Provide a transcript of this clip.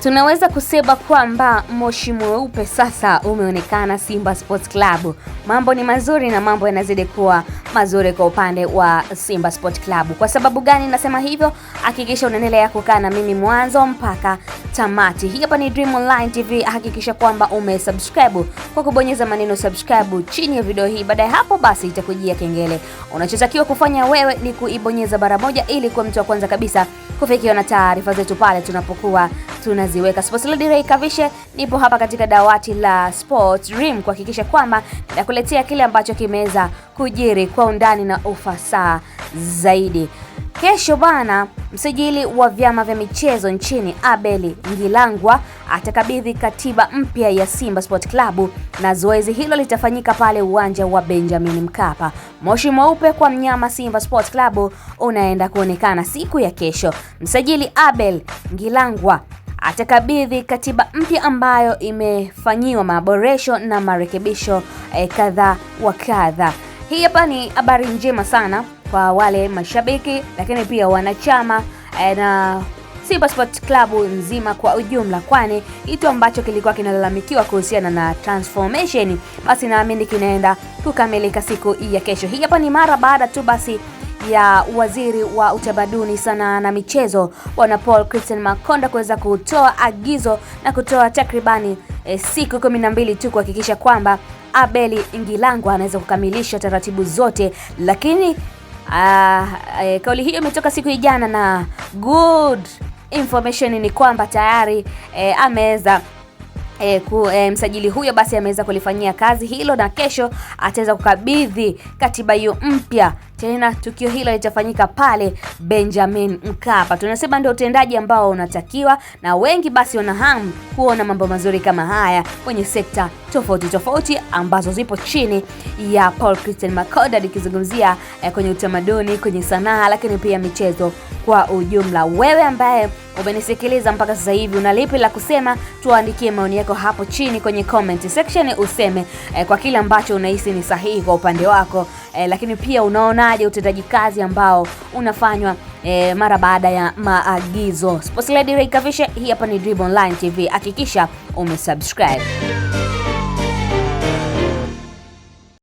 Tunaweza kusema kwamba moshi mweupe sasa umeonekana Simba Sports Club. Mambo ni mazuri na mambo yanazidi kuwa mazuri kwa upande wa Simba Sports Club. Kwa sababu gani nasema hivyo? Hakikisha unaendelea kukaa na mimi mwanzo mpaka tamati. Hii hapa ni Dream Online TV. Hakikisha kwamba umesubscribe kwa kubonyeza maneno subscribe chini ya video hii. Baada ya hapo basi itakujia kengele. Unachotakiwa kufanya wewe ni kuibonyeza mara moja ili kuwa mtu wa kwanza kabisa kufikiwa na taarifa zetu pale tunapokuwa tunaziweka. Sports Lady Ray Kavishe nipo hapa katika dawati la Sports Dream kuhakikisha kwamba nakuletea kile ambacho kimeweza kujiri kwa undani na ufasaha zaidi. Kesho bana, msajili wa vyama vya michezo nchini Abel Ngilangwa atakabidhi katiba mpya ya Simba Sport Club na zoezi hilo litafanyika pale uwanja wa Benjamin Mkapa. Moshi mweupe kwa mnyama Simba Sport Club unaenda kuonekana siku ya kesho. Msajili Abel Ngilangwa atakabidhi katiba mpya ambayo imefanyiwa maboresho na marekebisho kadha wa kadha. Hii hapa ni habari njema sana kwa wale mashabiki lakini pia wanachama na Simba Sport Club nzima kwa ujumla, kwani kitu ambacho kilikuwa kinalalamikiwa kuhusiana na transformation basi naamini kinaenda kukamilika siku ya kesho. Hii hapa ni mara baada tu basi ya waziri wa utamaduni, sanaa na michezo Bwana Paul Christian Makonda kuweza kutoa agizo na kutoa takribani siku 12 tu kuhakikisha kwamba Abel Ngilangwa anaweza kukamilisha taratibu zote, lakini kauli hiyo imetoka siku ya jana na good information ni kwamba tayari ameweza msajili huyo basi ameweza kulifanyia kazi hilo na kesho ataweza kukabidhi katiba hiyo mpya. Tena tukio hilo litafanyika pale Benjamin Mkapa. Tunasema ndio utendaji ambao unatakiwa na wengi basi wana hamu kuona mambo mazuri kama haya kwenye sekta tofauti ambazo zipo chini ya Paul Christian Makonda, nikizungumzia kwenye utamaduni, kwenye sanaa lakini pia michezo kwa ujumla. Wewe ambaye umenisikiliza mpaka sasa hivi una lipi la kusema? Tuandikie maoni yako hapo chini kwenye comment section, useme kwa kile ambacho unahisi ni sahihi kwa upande wako, lakini pia unaonaje utendaji kazi ambao unafanywa mara baada ya maagizo. Sports Lady Ray Kavishe, hii hapa ni Dream Online TV. Hakikisha umesubscribe.